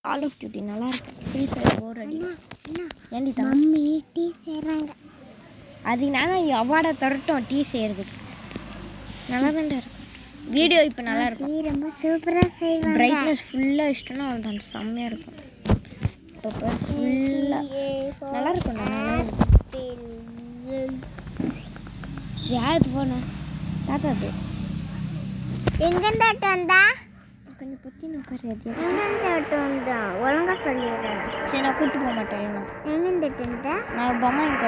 Call of duty நல்லா இருக்கு. Free fire போர் அடி. ஏண்டி மம்மி டீ செய்கிறாங்க. அதனால அவார்டை தரட்டும் டீ செய்கிறதுக்கு. நல்லா தான் இருக்கும். வீடியோ இப்போ நல்லா இருக்கும். ரொம்ப சூப்பராக செய்வாங்க. பிரைட்னஸ் ஃபுல்லாக இஷ்டம்னா அவ்வளோதான் செம்மையாக இருக்கும். இப்போ ஃபுல்லாக நல்லா இருக்கும். நல்லா யாரு போனேன் தாத்தா அது எங்கேருந்து வந்தா கொஞ்சம் பற்றி நான் உட்காரு. எங்கேருந்து வந்தா ஒழுங்கா சொல்லிடுறேன். சரி நான் கூப்பிட்டு போக மாட்டேன். இல்லைண்ணா எங்கேருந்து வந்தா நான் பொம்மை இங்கே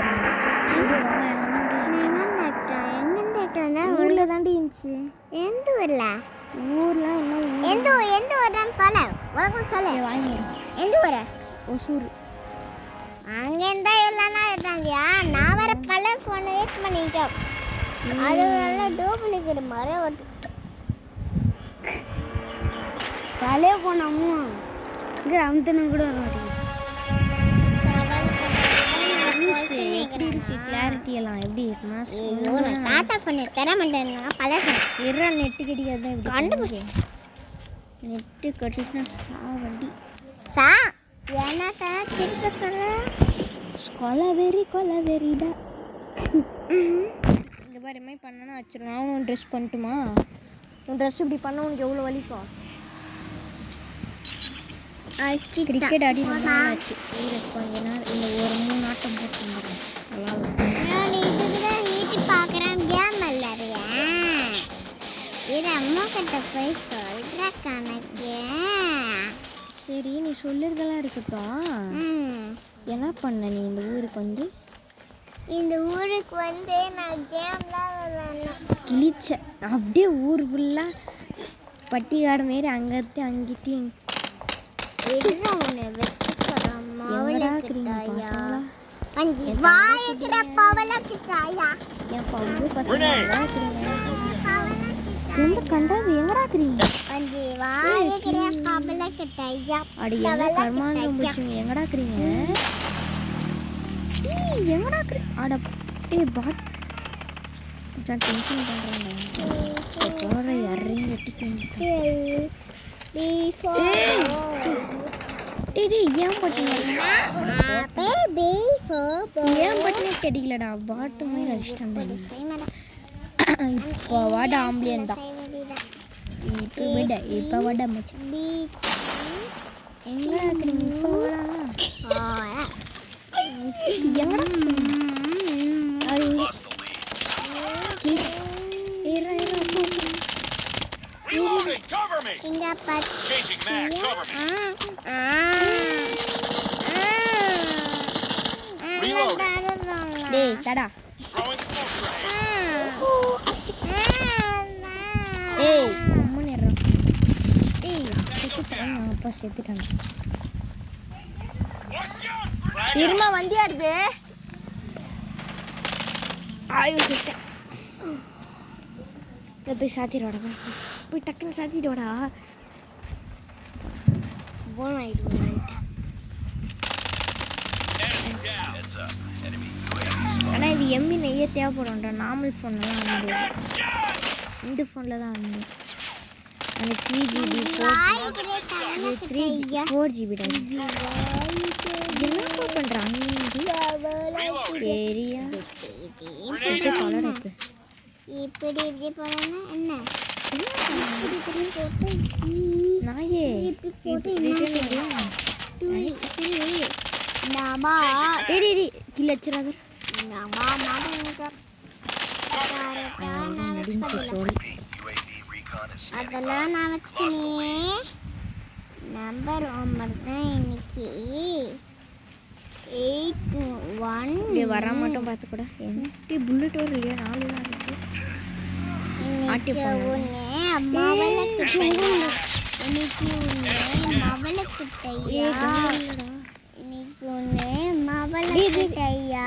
ஊரில் தாண்டி இருந்துச்சு. எந்த ஊர்ல? ஊர்லாம் என்ன எந்த ஊர்ன்னு சொல்ல உலகம் சொல்ல. வாங்கிடுறேன். எந்த ஊர்? ஒசூர். அங்கேருந்தா இல்லைன்னா இருக்காங்கயா. நான் வர கலர் ஃபோனை யூஸ் பண்ணிட்டோம். அது நல்லா டூப்ளிகேட் மாதிரி வருது. தலையே போனோமோ இங்கே அமுத்தனும் கூட வர மாட்டேங்குது. கிளாரிட்டி எல்லாம் எப்படி இருக்குன்னா தாத்தா பண்ணி தர மாட்டேன். பழசு இருற நெட்டு கிடைக்காது தான் இப்படி கண்டுபிடிச்சி. நெட்டு கட்டினா சாவண்டி சா என்ன சார் திருப்ப சொல்ற? கொலவெறிடா. இந்த மாதிரி பண்ணனா வச்சிடும். நான் உன் ட்ரெஸ் பண்ணட்டுமா? உன் ட்ரெஸ் இப்படி பண்ண உனக்கு எவ்வளோ வலிக்கும்? கிரிக்கெட் ஆடி ரொம்ப நாள் ஆச்சு. கொஞ்ச நாள் இந்த ஒரு 3 ஆட்டம் போட்டு வந்துடுறேன். நல்லா நான் இதுதான் வீட்டு பார்க்குறேன். கேம் விளையாடுறியா? இது அம்மா கிட்ட போய் சொல்கிற கணக்கு. சரி நீ சொல்லிருக்கலாம் இருக்கட்டும். என்ன பண்ண நீ இந்த ஊருக்கு வந்து? இந்த ஊருக்கு வந்து நான் கேம்லாம் விளையாடணும். கிழிச்ச அப்படியே ஊர் ஃபுல்லாக பட்டிக்காடு மாரி அங்கிட்டு அங்கிட்டு ஒன்று வச்சு போகிறோம். எங்கடாக்குறீங்க வாயிக்கிற பவளக்கிட்டாயா? என் பங்கு பசங்க ரொம்ப கண்டாது. எங்கடாக்குறீங்க? வாயிக்கிற பவளக்கிட்டாயா? அடி என்ன கர்மாங்க முடிச்சுங்க. எங்கடாக்குறீங்க? எங்கடாக்குறீங்க? அட பாட் டென்ஷன் பண்ணுறேன். போகிற யாரையும் வெட்டிட்டு வந்துட்டேன். ஏன் பட்டினே கிடைக்கலடா. பாட்டு மாதிரி அடிச்சிட்டாங்க. இப்போ வாட ஆம்பளியன் தான். இப்போ வாட மச்சான். எங்கடா இருக்கிறீங்க? இப்போ வாடா. எங்கடா டேய் தடா. ஏய் அம்மா நேரம். ஏய் செத்துட்டான். அப்பா செத்துட்டான். இருமா வண்டியாடுது. ஆயோ செத்தேன். போய் சாத்திடுவாடா. போய் டக்குன்னு சாத்திடுவாடா. போன் ஆயிடுவோம். ஆனால் இது எம்பி நெய்ய தேவைப்படும்டா. நார்மல் ஃபோனில் தான் ஆட முடியாது. இந்த ஃபோனில் தான் ஆட முடியும். அந்த 3GB 4GB என்ன பண்ணுறாங்க? பெரியா கலர் இருக்கு. இப்படி இப்படி போனா என்ன நாயே கிளச்சிடாத. அதெல்லாம் நான் வச்சுக்கேன். நம்பர் 9 தான் இன்னைக்கு 8-1 வர மட்டும் பார்த்து கூட. என்கிட்ட புல்லட் ஒரு இல்லையா? 4 தான் இருக்கு. இன்னைக்கு ஒன்று மவளுக்கு இன்னைக்கு ஒன்று மவளுக்கு தையா. இன்னைக்கு ஒன்று மவளுக்கு தையா.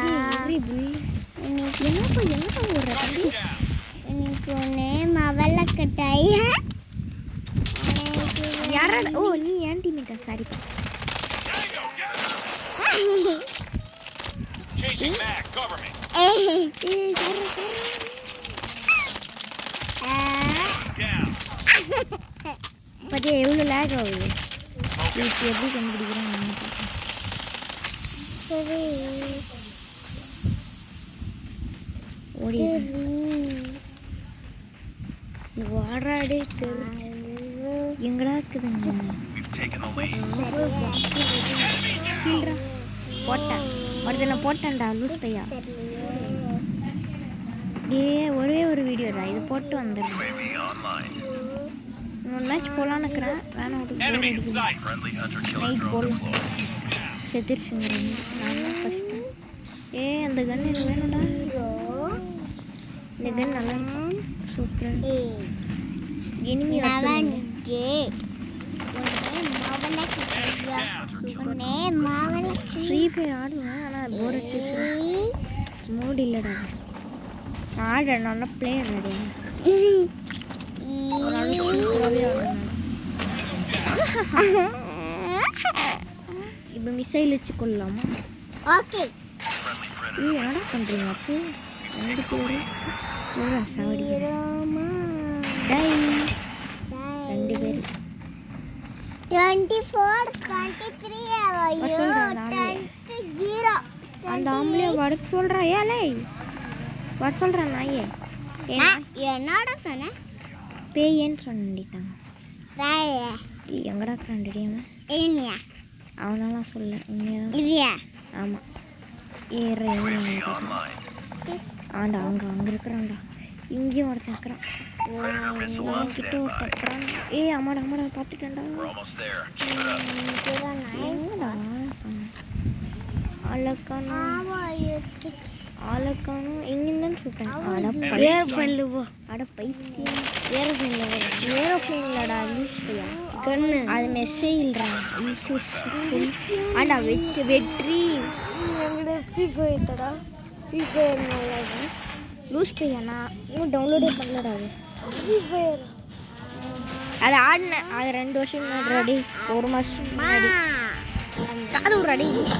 இன்னைக்கு ஒன்று மவளுக்கு தையா. யாராவது ஓ நீ ஏன் டீமேட்டா? சாரிப்பா. பத்தியா எவ்வளோ லேக் ஆகுது? இப்போ எப்படி கண்டுபிடிக்கிறேன் நான் பார்ப்பேன். சரி ஓடி வாடாடே தெரிஞ்சு எங்கடா இருக்குதுங்க கீழ்றா போட்டேன் ஒருத்தனை போட்டேன்டா லூஸ் பையா. ஒரே ஒரு வீடியோடா இது போட்டு வந்துடுறேன். இன்னொரு மேட்ச் போகலான்னு இருக்கிறேன். வேணாம் விட்டு போர் அடிக்குது. நைட் போடலாம். செத்துருச்சுங்க நான் தான் ஃபஸ்ட்டு. அந்த கன் எனக்கு வேணும்டா. இந்த கன் நல்லா சூப்பர். எனிமி ஃப்ரீ ஃபயர் ஆடுவேன். ஆனால் போர் அடிச்சு மூடு இல்லைடா. நான் ஆடுறேன். நல்லா பிளேயர் ரெடி. இப்போ மிசைல் வச்சு கொள்ளலாமா? ஓகே. என்ன பண்ணுறீங்க அப்போ? 2 பேர் சாவடி 2 பேர் 24 23 0 அந்த ஆம்பளைய வர சொல்கிறா. ஏலே வர சொல்கிறேன் நாயே. என்னோட சொன்ன பேயேன்னு சொன்னிட்டாங்க. ராய எங்கடா கண்டுடியாம இல்லையா அவனாலாம் சொல்ல உண்மையாக இல்லையா? ஆமாம் ஆண்டா அங்கே இருக்கிறான்டா. இங்கேயும் ஒருத்தன் இருக்கிறான். கிட்ட ஒருத்தன். ஆமாடா பார்த்துட்டேன்டா. ஆளக்கானும் எங்கேருந்தான்னு சொல்லிட்டேன். அட பைத்தியம் ஏரோப்ளைன்லடா யூஸ் பையா கன்னு அது மெசேஜ்டா ஆண்டா வெற்றி ஃப்ரீ ஃபயர்டா. ஃப்ரீ ஃபயர் லூஸ் பையா நான் இன்னும் டவுன்லோடே பண்ணலடா. அது ஃப்ரீ ஃபயர் அது ஆடினேன். அது 2 வருஷம் முன்னாடி. 1 மாதம் முன்னாடி. அது ஒரு அடி யூஸ்